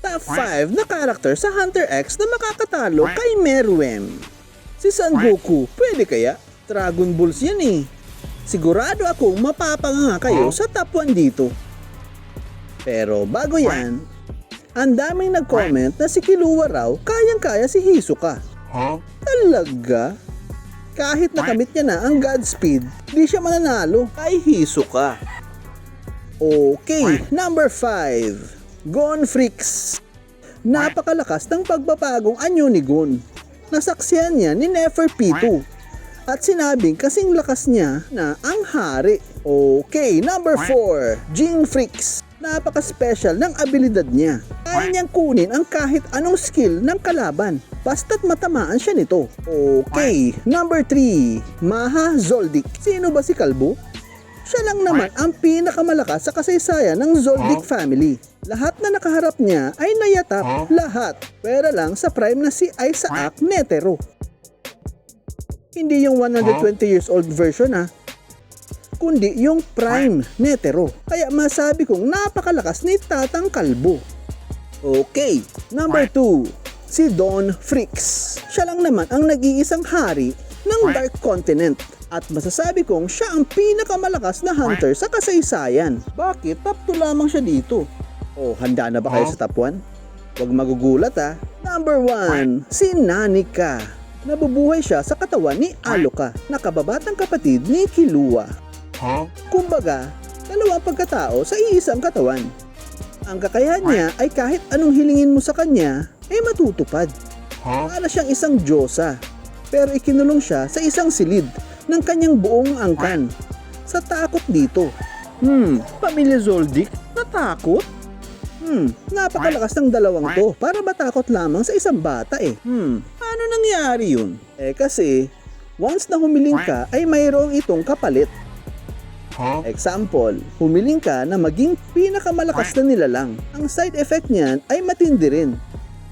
top 5 na character sa Hunter X na makakatalo kay Meruem. Si Son Goku, pwede kaya? Dragon Balls yan eh. Sigurado akong mapapanga kayo sa top 1 dito. Pero bago yan, ang daming nag-comment na si Killua raw kayang-kaya si Hisoka. Talaga? Kahit nakamit niya na ang Godspeed, di siya mananalo kay Hisoka. Okay, number 5. Gon Freaks. Napakalakas ng pagbabagong anyo ni Gon. Nasaksihan niya ni Neferpitou. At sinabing kasing lakas niya na ang hari. Okay, number 4. Jing Freaks. Napaka-special ng abilidad niya. Kaya niyang kunin ang kahit anong skill ng kalaban. Basta't matamaan siya nito. Okay, number 3. Maha Zoldyck. Sino ba si Kalbo? Siya lang naman ang pinakamalakas sa kasaysayan ng Zoldyck family. Lahat na nakaharap niya ay nayatap lahat. Pero lang sa prime na si Isaac Netero. Hindi yung 120 years old version kundi yung prime Netero. Kaya masabi kong napakalakas ni Tatang Kalbo. Okay, number 2. Si Don Freaks. Siya lang naman ang nag-iisang hari ng Dark Continent. At masasabi kong siya ang pinakamalakas na hunter sa kasaysayan. Bakit? Top 2 lamang siya dito. Oh, handa na ba kayo sa top 1? Huwag magugulat Number 1, si Nanika. Nabubuhay siya sa katawan ni Aloka, na kababatang kapatid ni Killua. Kumbaga, dalawang pagkatao sa iisang katawan. Ang kakayahan niya ay kahit anong hilingin mo sa kanya, ay matutupad. Para siyang isang diyosa. Pero ikinulong siya sa isang silid ng kanyang buong angkan. Sa takot dito. Pamilya Zoldyck, natakot? Napakalakas ng dalawang to para matakot lamang sa isang bata Paano nangyari yun? Kasi, once na humiling ka ay mayroong itong kapalit. Example, humiling ka na maging pinakamalakas na nilalang. Ang side effect niyan ay matindi rin.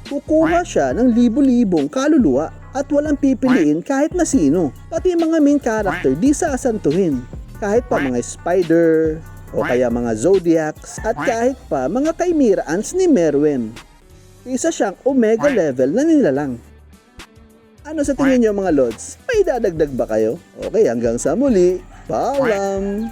Kukuha siya ng libo-libong kaluluwa at walang pipiliin kahit na sino. Pati mga main character di sasantuhin. Kahit pa mga spider o kaya mga zodiacs at kahit pa mga Chimeraants ni Meruem. Isa siyang omega level na nilalang. Ano sa tingin niyo mga lods? May dadagdag ba kayo? Okay, hanggang sa muli. Paalam!